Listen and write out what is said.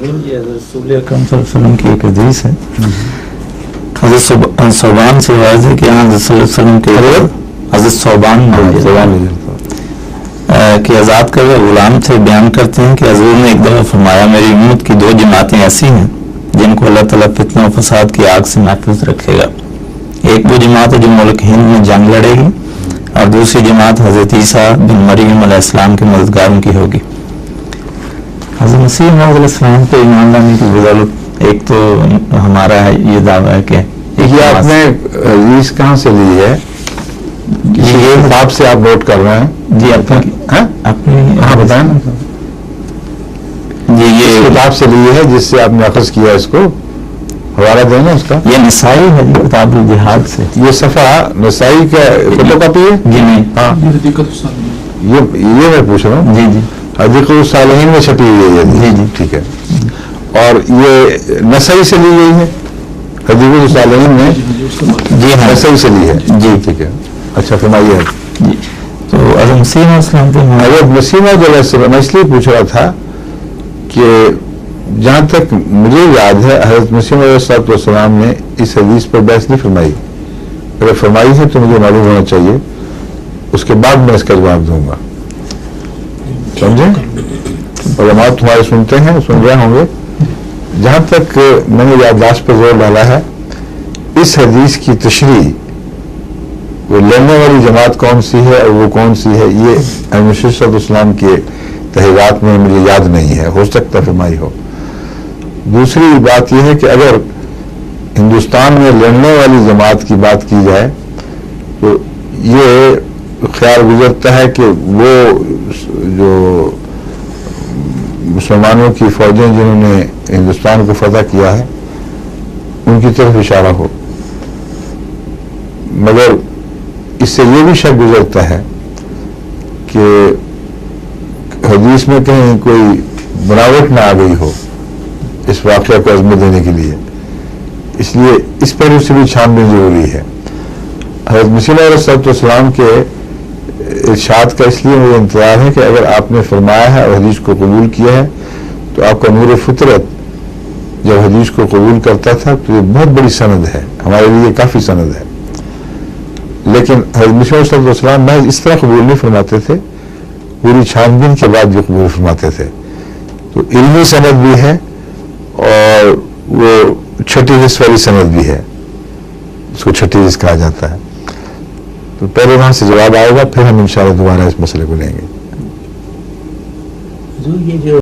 یہ حضرت رسول اکرم صلی اللہ علیہ وسلم کی ایک حدیث ہے، حضرت صوبان سے واضح ہے کہ حضرت صلی اللہ علیہ وسلم کے حضرت صوبان کہ آزاد کردہ غلام تھے، بیان کرتے ہیں کہ حضور نے ایک دفعہ فرمایا میری امت کی دو جماعتیں ایسی ہیں جن کو اللہ تعالیٰ فتنہ و فساد کی آگ سے محفوظ رکھے گا. ایک وہ جماعت ہے جو ملک ہند میں جنگ لڑے گی، اور دوسری جماعت حضرت عیسیٰ بن مریم علیہ السلام کے مددگاروں کی ہوگی. حضرت مسیح موعود علیہ السلام پہ ایمان لانے کی بدولت ایک تو ہمارا یہ دعویٰ ہے کہ یہ آپ نے حدیث کہاں سے لی ہے؟ یہ کتاب سے آپ نوٹ کر رہے ہیں؟ جی اپنی ہاں بتائیں نا جی. یہ کتاب سے لی ہے جس سے آپ نے اخذ کیا، اس کو حوالہ دینا اس کا. یہ نسائی ہے کتاب الجہاد سے. یہ صفحہ نسائی کا فوٹو کاپی ہے؟ جی نہیں. ہاں یہ میں پوچھ رہا ہوں. جی جی حدیقۃ الصالحین میں چھپی ہوئی ہے. جی جی ٹھیک ہے. اور یہ نسائی سے لی گئی ہے؟ حدیقۃ الصالحین میں جی ہاں نسائی سے لی ہے. جی ٹھیک ہے. اچھا فرمائیے. جی تو حضرت مسیح علیہ السلام پہ حضرت مسیح میں اس لیے پوچھ رہا تھا کہ جہاں تک مجھے یاد ہے حضرت مسیح علیہ السلام نے اس حدیث پر بحث نہیں فرمائی. اگر فرمائی ہے تو مجھے معلوم ہونا چاہیے، اس کے بعد میں اس کا جواب دوں گا. سمجھیں؟ علماء تمہارے سنتے ہیں، سن رہے ہوں گے. جہاں تک میں نے یادداشت پر زور ڈالا ہے، اس حدیث کی تشریح وہ لڑنے والی جماعت کون سی ہے اور وہ کون سی ہے، یہ امام صلی اللہ علیہ وسلم کے تحریرات میں مجھے یاد نہیں ہے، ہو سکتا فرمائی ہو. دوسری بات یہ ہے کہ اگر ہندوستان میں لڑنے والی جماعت کی بات کی جائے تو یہ خیال گزرتا ہے کہ وہ جو مسلمانوں کی فوجیں جنہوں نے ہندوستان کو فتح کیا ہے ان کی طرف اشارہ ہو. مگر اس سے یہ بھی شک گزرتا ہے کہ حدیث میں کہیں کوئی بناوٹ نہ آ گئی ہو اس واقعہ کو عظمت دینے کے لیے. اس لیے اس پہلو سے بھی چھان بین ضروری ہے. حضرت مسیح علیہ السلام کے ارشاد کا اس لیے مجھے انتظار ہے کہ اگر آپ نے فرمایا ہے اور حدیث کو قبول کیا ہے تو آپ کا نور فطرت جب حدیث کو قبول کرتا تھا تو یہ بہت بڑی سند ہے، ہمارے لیے کافی سند ہے. لیکن حضرت مسیح علیہ السلام محض اس طرح قبول نہیں فرماتے تھے، پوری چھان بین کے بعد بھی قبول فرماتے تھے. تو علمی سند بھی ہے اور وہ چھٹی حص والی سند بھی ہے، اس کو چھٹی حص کہا جاتا ہے. تو پہلے وہاں سے جواب آئے گا، پھر ہم انشاءاللہ دوبارہ اس مسئلے کو لیں گے. یہ جو